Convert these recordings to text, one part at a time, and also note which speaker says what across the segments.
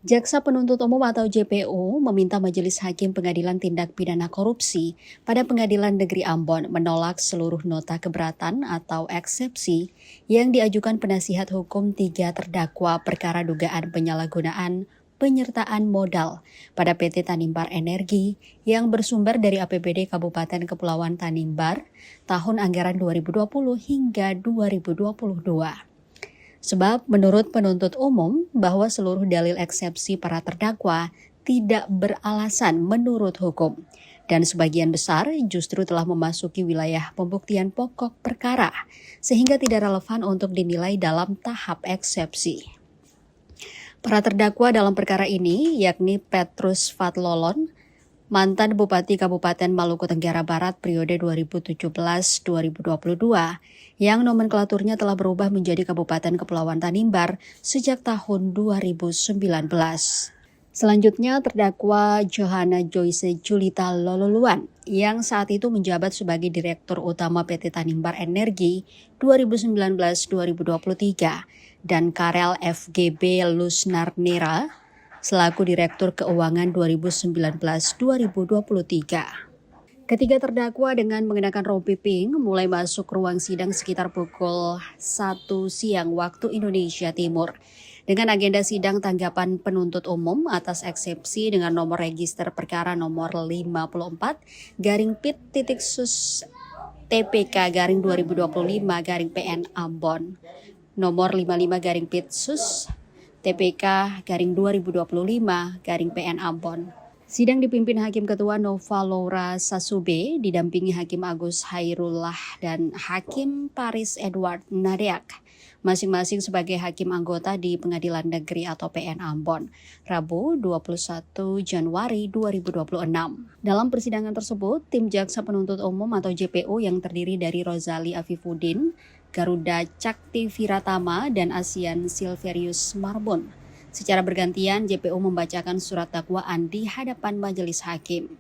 Speaker 1: Jaksa Penuntut Umum atau JPU meminta Majelis Hakim Pengadilan Tindak Pidana Korupsi pada Pengadilan Negeri Ambon menolak seluruh nota keberatan atau eksepsi yang diajukan penasihat hukum 3 terdakwa perkara dugaan penyalahgunaan penyertaan modal pada PT Tanimbar Energi yang bersumber dari APBD Kabupaten Kepulauan Tanimbar tahun anggaran 2020 hingga 2022. Sebab menurut penuntut umum bahwa seluruh dalil eksepsi para terdakwa tidak beralasan menurut hukum dan sebagian besar justru telah memasuki wilayah pembuktian pokok perkara sehingga tidak relevan untuk dinilai dalam tahap eksepsi. Para terdakwa dalam perkara ini yakni Petrus Fatlolon, mantan Bupati Kabupaten Maluku Tenggara Barat periode 2017-2022 yang nomenklaturnya telah berubah menjadi Kabupaten Kepulauan Tanimbar sejak tahun 2019. Selanjutnya terdakwa Johanna Joyce Julita Lololuan yang saat itu menjabat sebagai Direktur Utama PT Tanimbar Energi 2019-2023 dan Karel FGB Lusnarnera selaku Direktur Keuangan 2019-2023. Ketiga terdakwa dengan mengenakan rompi pink mulai masuk ruang sidang sekitar pukul 1 siang waktu Indonesia Timur. Dengan agenda sidang tanggapan penuntut umum atas eksepsi dengan nomor register perkara nomor 54-PIT-sus TPK garing 2025 garing PN Ambon, nomor 55-PIT-sus TPK garing 2025 garing PN Ambon. Sidang dipimpin Hakim Ketua Nova Laura Sasube, didampingi Hakim Agus Hairullah dan Hakim Paris Edward Nadeak, masing-masing sebagai hakim anggota di Pengadilan Negeri atau PN Ambon, Rabu 21 Januari 2026. Dalam persidangan tersebut, tim Jaksa Penuntut Umum atau JPU yang terdiri dari Rozali Afifuddin, Garuda Cakti Viratama, dan Asian Silverius Marbon. Secara bergantian, JPU membacakan surat dakwaan di hadapan majelis hakim.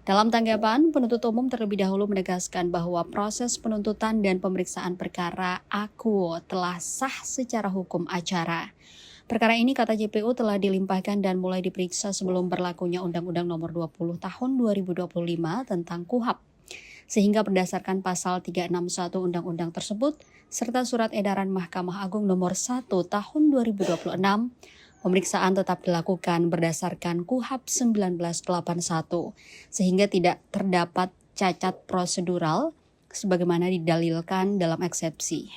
Speaker 1: Dalam tanggapan, penuntut umum terlebih dahulu menegaskan bahwa proses penuntutan dan pemeriksaan perkara akuo telah sah secara hukum acara. Perkara ini, kata JPU, telah dilimpahkan dan mulai diperiksa sebelum berlakunya Undang-Undang Nomor 20 Tahun 2025 tentang KUHP. Sehingga berdasarkan pasal 361 Undang-Undang tersebut, serta surat edaran Mahkamah Agung nomor 1 tahun 2026, pemeriksaan tetap dilakukan berdasarkan KUHP 1981, sehingga tidak terdapat cacat prosedural sebagaimana didalilkan dalam eksepsi.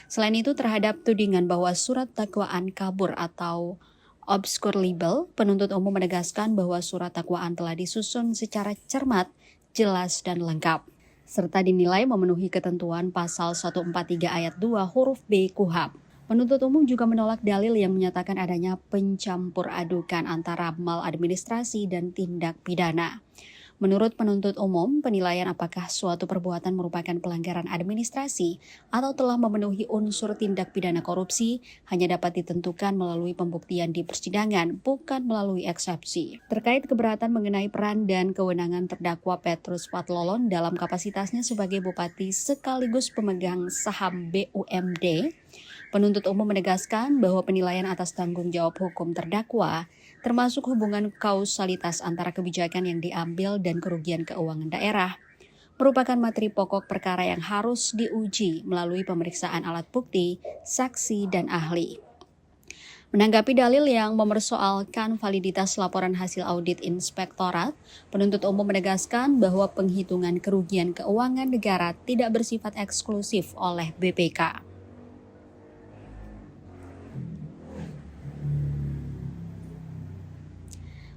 Speaker 1: Selain itu, terhadap tudingan bahwa surat dakwaan kabur atau obscure libel, penuntut umum menegaskan bahwa surat dakwaan telah disusun secara cermat, jelas, dan lengkap, serta dinilai memenuhi ketentuan pasal 143 ayat 2 huruf B KUHP. Penuntut umum juga menolak dalil yang menyatakan adanya pencampur adukan antara maladministrasi dan tindak pidana. Menurut penuntut umum, penilaian apakah suatu perbuatan merupakan pelanggaran administrasi atau telah memenuhi unsur tindak pidana korupsi hanya dapat ditentukan melalui pembuktian di persidangan, bukan melalui eksepsi. Terkait keberatan mengenai peran dan kewenangan terdakwa Petrus Fatlolon dalam kapasitasnya sebagai bupati sekaligus pemegang saham BUMD, penuntut umum menegaskan bahwa penilaian atas tanggung jawab hukum terdakwa termasuk hubungan kausalitas antara kebijakan yang diambil dan kerugian keuangan daerah, merupakan materi pokok perkara yang harus diuji melalui pemeriksaan alat bukti, saksi, dan ahli. Menanggapi dalil yang mempersoalkan validitas laporan hasil audit inspektorat, penuntut umum menegaskan bahwa penghitungan kerugian keuangan negara tidak bersifat eksklusif oleh BPK.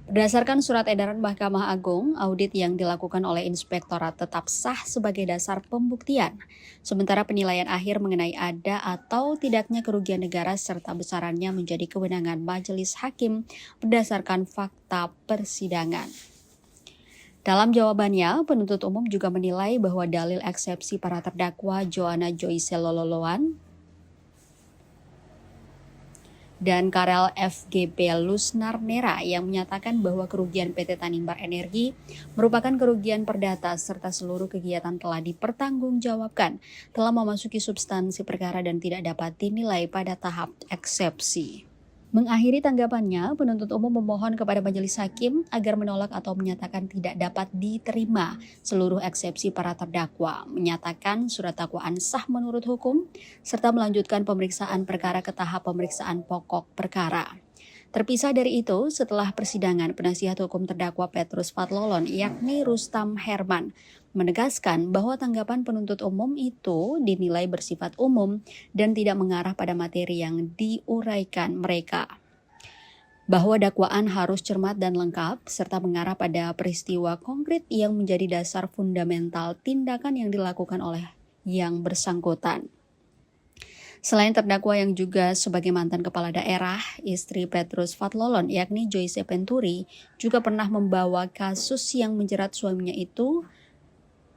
Speaker 1: Berdasarkan surat edaran Mahkamah Agung, audit yang dilakukan oleh inspektorat tetap sah sebagai dasar pembuktian. Sementara penilaian akhir mengenai ada atau tidaknya kerugian negara serta besarannya menjadi kewenangan majelis hakim berdasarkan fakta persidangan. Dalam jawabannya, penuntut umum juga menilai bahwa dalil eksepsi para terdakwa Johanna Joyce Lololuan dan Karel FGB Lusnarnera yang menyatakan bahwa kerugian PT Tanimbar Energi merupakan kerugian perdata serta seluruh kegiatan telah dipertanggungjawabkan, telah memasuki substansi perkara dan tidak dapat dinilai pada tahap eksepsi. Mengakhiri tanggapannya, penuntut umum memohon kepada majelis hakim agar menolak atau menyatakan tidak dapat diterima seluruh eksepsi para terdakwa, menyatakan surat dakwaan sah menurut hukum, serta melanjutkan pemeriksaan perkara ke tahap pemeriksaan pokok perkara. Terpisah dari itu, setelah persidangan, penasihat hukum terdakwa Petrus Fathlolon, yakni Rustam Herman, menegaskan bahwa tanggapan penuntut umum itu dinilai bersifat umum dan tidak mengarah pada materi yang diuraikan mereka. Bahwa dakwaan harus cermat dan lengkap, serta mengarah pada peristiwa konkret yang menjadi dasar fundamental tindakan yang dilakukan oleh yang bersangkutan. Selain terdakwa yang juga sebagai mantan kepala daerah, istri Petrus Fathlolon yakni Joyce Penturi juga pernah membawa kasus yang menjerat suaminya itu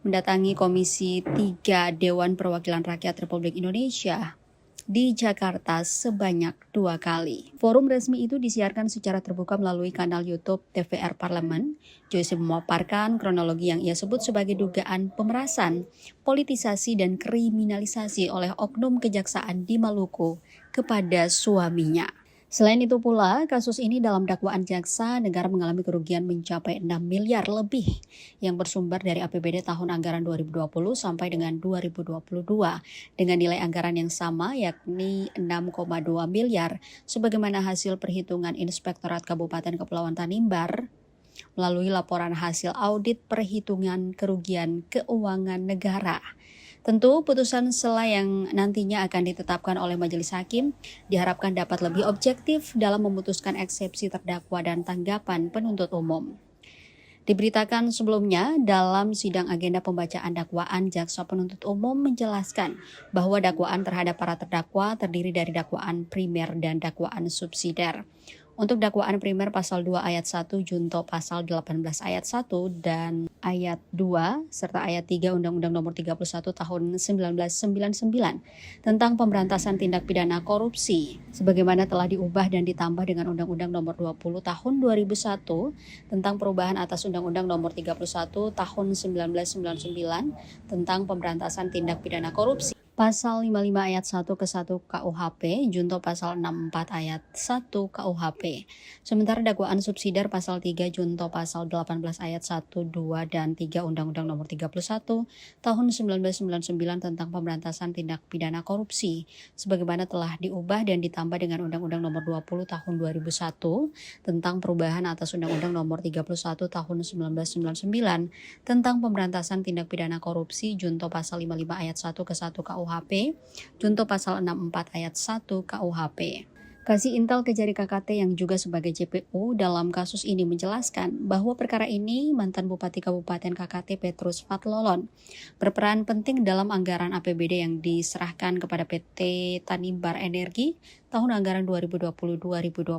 Speaker 1: mendatangi Komisi 3 Dewan Perwakilan Rakyat Republik Indonesia di Jakarta sebanyak 2 kali. Forum resmi itu disiarkan secara terbuka melalui kanal YouTube TVR Parlemen. Joyce memaparkan kronologi yang ia sebut sebagai dugaan pemerasan, politisasi dan kriminalisasi oleh oknum kejaksaan di Maluku kepada suaminya. Selain itu pula, kasus ini dalam dakwaan jaksa, negara mengalami kerugian mencapai 6 miliar lebih yang bersumber dari APBD tahun anggaran 2020 sampai dengan 2022 dengan nilai anggaran yang sama yakni 6,2 miliar sebagaimana hasil perhitungan Inspektorat Kabupaten Kepulauan Tanimbar melalui laporan hasil audit perhitungan kerugian keuangan negara. Tentu putusan sela yang nantinya akan ditetapkan oleh majelis hakim diharapkan dapat lebih objektif dalam memutuskan eksepsi terdakwa dan tanggapan penuntut umum. Diberitakan sebelumnya dalam sidang agenda pembacaan dakwaan, jaksa penuntut umum menjelaskan bahwa dakwaan terhadap para terdakwa terdiri dari dakwaan primer dan dakwaan subsidiar. Untuk dakwaan primer pasal 2 ayat 1 junto pasal 18 ayat 1 dan ayat 2 serta ayat 3 Undang-Undang Nomor 31 Tahun 1999 tentang pemberantasan tindak pidana korupsi sebagaimana telah diubah dan ditambah dengan Undang-Undang Nomor 20 Tahun 2001 tentang perubahan atas Undang-Undang Nomor 31 Tahun 1999 tentang pemberantasan tindak pidana korupsi. Pasal 55 ayat 1 ke 1 KUHP, junto pasal 64 ayat 1 KUHP. Sementara dakwaan subsidiar pasal 3 junto pasal 18 ayat 1, 2, dan 3 Undang-Undang Nomor 31 Tahun 1999 tentang pemberantasan tindak pidana korupsi, sebagaimana telah diubah dan ditambah dengan Undang-Undang Nomor 20 Tahun 2001 tentang perubahan atas Undang-Undang Nomor 31 Tahun 1999 tentang pemberantasan tindak pidana korupsi, junto pasal 55 ayat 1 ke 1 KUHP, junto pasal 64 ayat 1 KUHP. Kasih Intel Kejari KKT yang juga sebagai JPU dalam kasus ini menjelaskan bahwa perkara ini mantan Bupati Kabupaten KKT Petrus Fathlolon berperan penting dalam anggaran APBD yang diserahkan kepada PT Tanimbar Energi tahun anggaran 2020-2022,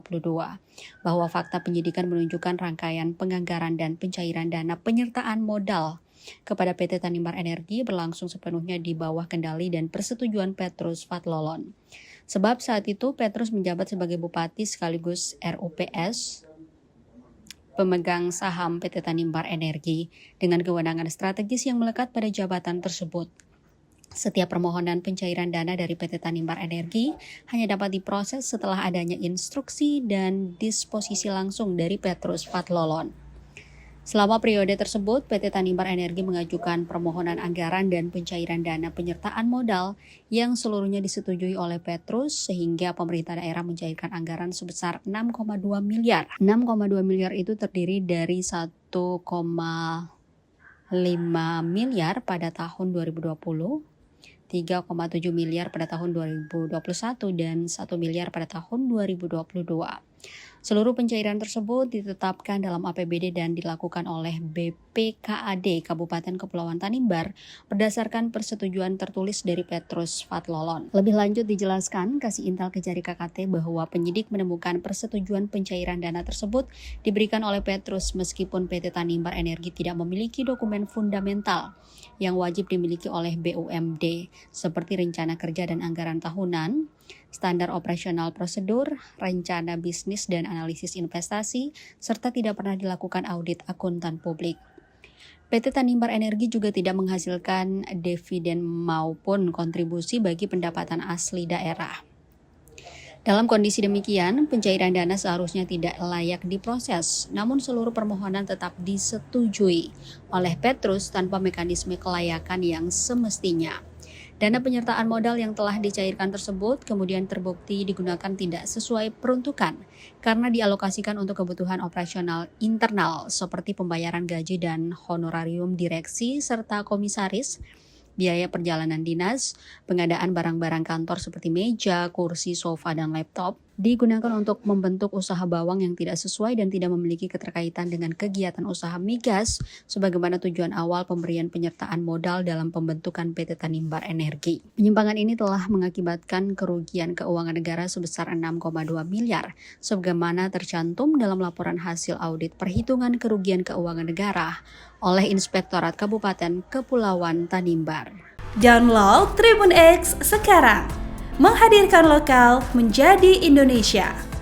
Speaker 1: bahwa fakta penyidikan menunjukkan rangkaian penganggaran dan pencairan dana penyertaan modal kepada PT Tanimbar Energi berlangsung sepenuhnya di bawah kendali dan persetujuan Petrus Fathlolon. Sebab saat itu Petrus menjabat sebagai bupati sekaligus RUPS, pemegang saham PT Tanimbar Energi, dengan kewenangan strategis yang melekat pada jabatan tersebut. Setiap permohonan pencairan dana dari PT Tanimbar Energi hanya dapat diproses setelah adanya instruksi dan disposisi langsung dari Petrus Fathlolon. Selama periode tersebut, PT Tanimbar Energi mengajukan permohonan anggaran dan pencairan dana penyertaan modal yang seluruhnya disetujui oleh Petrus sehingga pemerintah daerah mencairkan anggaran sebesar 6,2 miliar. 6,2 miliar itu terdiri dari 1,5 miliar pada tahun 2020, 3,7 miliar pada tahun 2021, dan 1 miliar pada tahun 2022. Seluruh pencairan tersebut ditetapkan dalam APBD dan dilakukan oleh BPKAD Kabupaten Kepulauan Tanimbar berdasarkan persetujuan tertulis dari Petrus Fathlolon. Lebih lanjut dijelaskan, Kasih Intel Kejari KKT bahwa penyidik menemukan persetujuan pencairan dana tersebut diberikan oleh Petrus meskipun PT Tanimbar Energi tidak memiliki dokumen fundamental yang wajib dimiliki oleh BUMD seperti rencana kerja dan anggaran tahunan, standar operasional prosedur, rencana bisnis dan analisis investasi, serta tidak pernah dilakukan audit akuntan publik. PT Tanimbar Energi juga tidak menghasilkan dividen maupun kontribusi bagi pendapatan asli daerah. Dalam kondisi demikian, pencairan dana seharusnya tidak layak diproses, namun seluruh permohonan tetap disetujui oleh Petrus tanpa mekanisme kelayakan yang semestinya. Dana penyertaan modal yang telah dicairkan tersebut kemudian terbukti digunakan tidak sesuai peruntukan karena dialokasikan untuk kebutuhan operasional internal seperti pembayaran gaji dan honorarium direksi serta komisaris, biaya perjalanan dinas, pengadaan barang-barang kantor seperti meja, kursi, sofa, dan laptop, digunakan untuk membentuk usaha bawang yang tidak sesuai dan tidak memiliki keterkaitan dengan kegiatan usaha migas sebagaimana tujuan awal pemberian penyertaan modal dalam pembentukan PT Tanimbar Energi. Penyimpangan ini telah mengakibatkan kerugian keuangan negara sebesar 6,2 miliar sebagaimana tercantum dalam laporan hasil audit perhitungan kerugian keuangan negara oleh Inspektorat Kabupaten Kepulauan Tanimbar.
Speaker 2: Download Tribun X sekarang, menghadirkan lokal menjadi Indonesia.